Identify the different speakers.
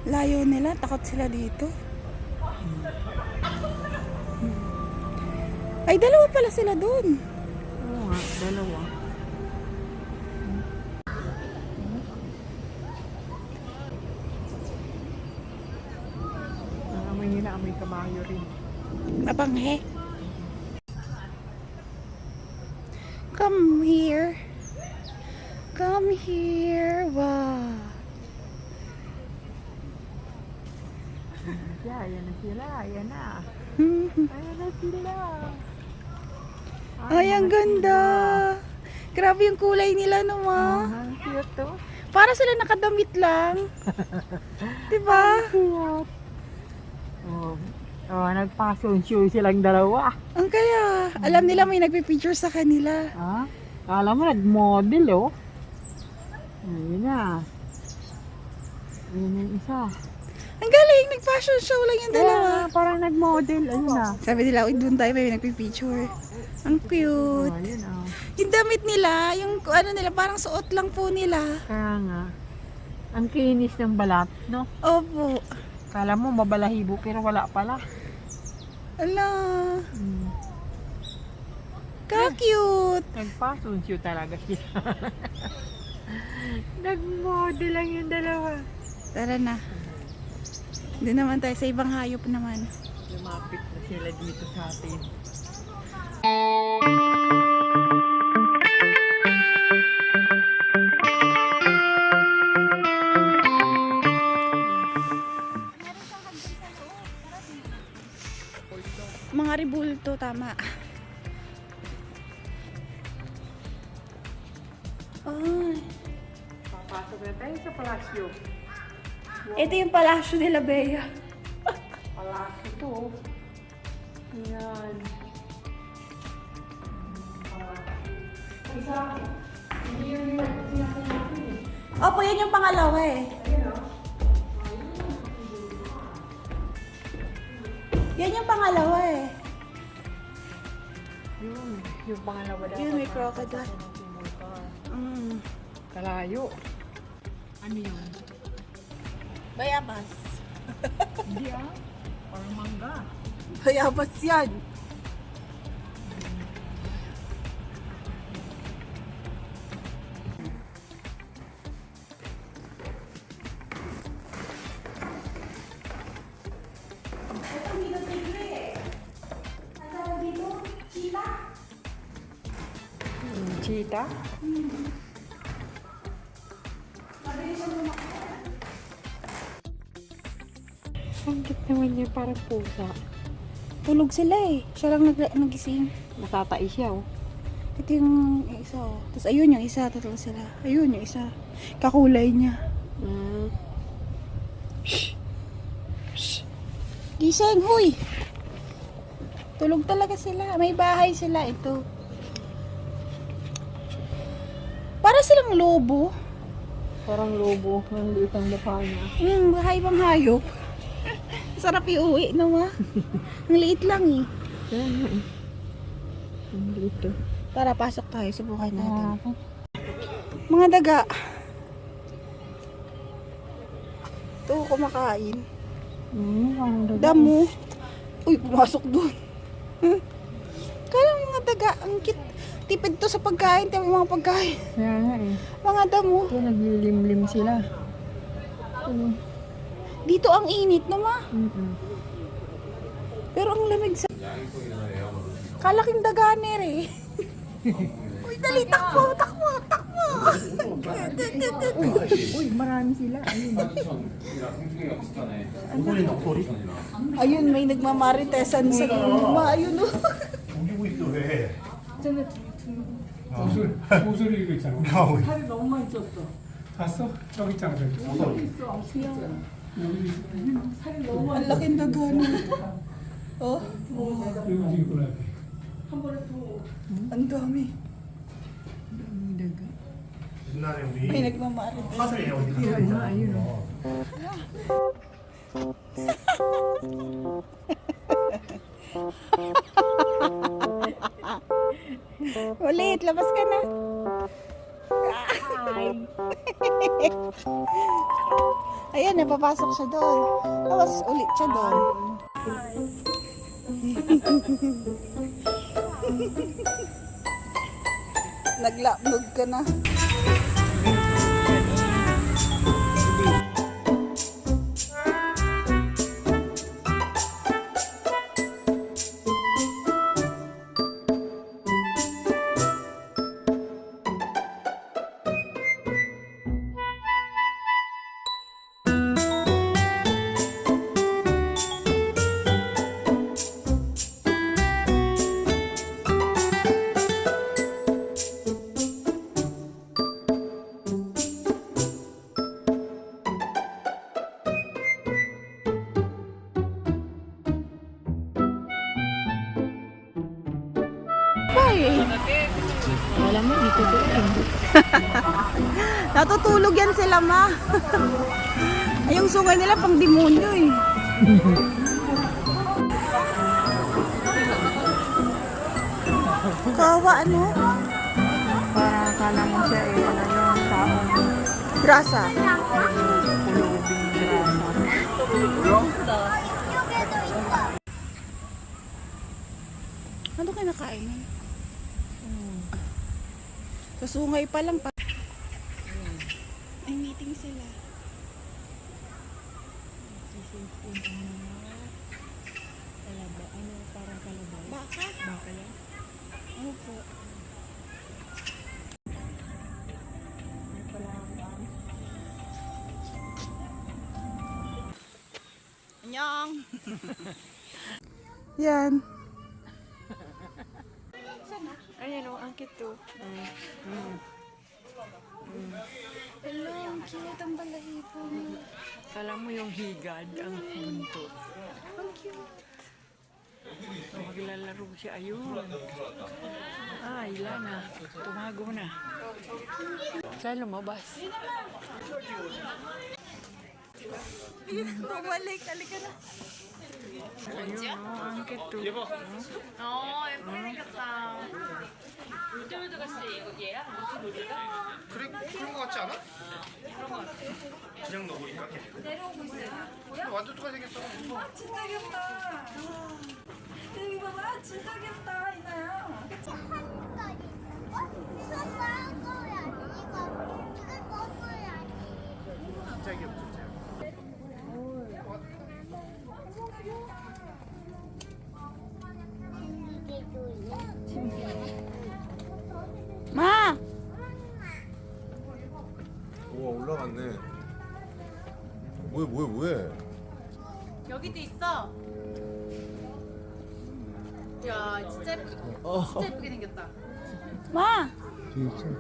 Speaker 1: Layo nila, takot sila dito. Ay, dalawa pala sila dun.
Speaker 2: Oo nga, dalawa. Amoy nila, amoy kabayo rin.
Speaker 1: Napanghe. Come here. Come here. Wow.
Speaker 2: Ayan na sila, ayan na. Ayan na sila.
Speaker 1: Ay, ang ganda. Grabe yung kulay nila, no, ma?
Speaker 2: Ang cute to.
Speaker 1: Para sila nakadamit lang. Diba?
Speaker 2: Cute. Nagpa-fashion show silang dalawa.
Speaker 1: Ang kaya, alam nila may nagpipicture sa kanila.
Speaker 2: Ha? Kala mo nag-model, oh. Ayun na. Ayun yung isa.
Speaker 1: Ang galing, nag-fashion show lang yung dalawa.
Speaker 2: Yeah, parang nag-model. Ayun na.
Speaker 1: Sabi nila, uy, doon tayo may nagpipicture. Ang cute.
Speaker 2: Ayun, oh.
Speaker 1: Yung damit nila, yung ano nila, parang suot lang po nila.
Speaker 2: Kaya nga. Ang kinis ng balat, no?
Speaker 1: Opo.
Speaker 2: Kala mo mabalahibo pero wala pala.
Speaker 1: Ala. Ka-cute.
Speaker 2: Nag-fashion show talaga sila. Nag-model lang yung dalawa.
Speaker 1: Tara na. Doon naman tayo sa ibang hayop naman.
Speaker 2: Lumapit na sila dito sa atin.
Speaker 1: Mga ribulto, tama. Ay.
Speaker 2: Papasok na tayo sa palasyo.
Speaker 1: Ito yung palasyo nila, Bea.
Speaker 2: Palasyo to. Ayan.
Speaker 1: Opo, yan yung pangalawa eh. Yan yung pangalawa eh.
Speaker 2: Yung pangalawa dapat.
Speaker 1: Yun, may crocodile.
Speaker 2: Kalayo. Ano yun?
Speaker 1: Bayabas.
Speaker 2: Hindi ah. Parang mangga.
Speaker 1: Bayabas yan.
Speaker 2: Cheetah? Ang cute naman niya, parang pusa.
Speaker 1: Tulog sila eh. Siya lang nagising.
Speaker 2: Natatai siya oh.
Speaker 1: Ito yung isa oh. Tapos ayun yung isa. Tatlo sila. Ayun yung isa. Kakulay niya. Gising, huy! Tulog talaga sila. May bahay sila. Ito. Para silang lobo.
Speaker 2: Parang lobo. Ang liit ang mukha niya.
Speaker 1: Bahay bang hayop. Sarap iuwi no ma. Ang liit lang eh.
Speaker 2: Kaya nga eh. Ang liit oh.
Speaker 1: Tara, pasok tayo. Subukan natin. Mga daga. Ito, kumakain.
Speaker 2: Parang daga.
Speaker 1: Damo. Uy, pumasok dun. Kala mga daga. Ang cute. Tipid to sa pagkain. Tiyan mga pagkain.
Speaker 2: Kaya nga eh.
Speaker 1: Mga damo.
Speaker 2: Ito, naglilimlim sila.
Speaker 1: Dito ang init no ma. Pero ang lamig sa... Kalaking daganer eh. Uy, dali, takbo, takbo, takbo.
Speaker 2: Uy, marami sila. Ayun.
Speaker 1: Ayun, may nagmamaritesan sa luma. Ayun oh.
Speaker 3: 우기고 있어 왜?
Speaker 4: 모서리 이거 있잖아.
Speaker 2: 살이 너무 많이 쪘어.
Speaker 4: 봤어? 저기 있잖아. 저기.
Speaker 1: Ang laking daganer. Oh,
Speaker 4: 그리고 지금 골라야 돼.
Speaker 1: ang dami.
Speaker 3: 옛날에
Speaker 1: May
Speaker 3: 우리
Speaker 1: nagmamaritesan.
Speaker 3: 하늘에 어디
Speaker 2: Ayun na,
Speaker 3: 갔었잖아.
Speaker 2: ayun na.
Speaker 1: Ulit, labas ka na.
Speaker 2: Hi.
Speaker 1: Ayan, napapasok siya doon. Tapos ulit siya doon. Naglapnog ka na.
Speaker 2: Wala mo dito doon.
Speaker 1: Natutulog yan sila, ma. Ay, yung sungay nila pang demonyo eh. Kawa, ano?
Speaker 2: Para akala mo siya ano yung taong
Speaker 1: Grasa.
Speaker 2: kulubing grasa.
Speaker 1: Ano kinakain mo? Sa sungay pa lang. Ay, meeting sila.
Speaker 2: Kalaba, ano parang kalabay?
Speaker 1: Baka?
Speaker 2: Baka yan?
Speaker 1: Ano po? Anyong! Yan.
Speaker 2: Ayan o, ang cute to.
Speaker 1: Hello, ang cute ang balahibo niya.
Speaker 2: Kala mo yung higad, ang punto.
Speaker 1: Ang cute.
Speaker 2: Maglalaro siya, ayun. Ah, ilan na. Tumago na. Saan lumabas?
Speaker 1: Bumalik, halika na.
Speaker 2: Ayun o, ang cute to.
Speaker 3: 그런 거 같지 않아? 그냥 넣어보니까 내려오고 있어요. 완전 똑같이 생겼어.
Speaker 5: 진짜 귀엽다. 여기 봐봐, 진짜 귀엽다, 이나야.
Speaker 3: 진짜 귀엽죠.
Speaker 1: Ma!
Speaker 6: 우와 올라갔네. 뭐해?
Speaker 5: 여기도 있어. 야, 진짜 예쁘게 생겼다.
Speaker 1: Ma!
Speaker 6: 되게 참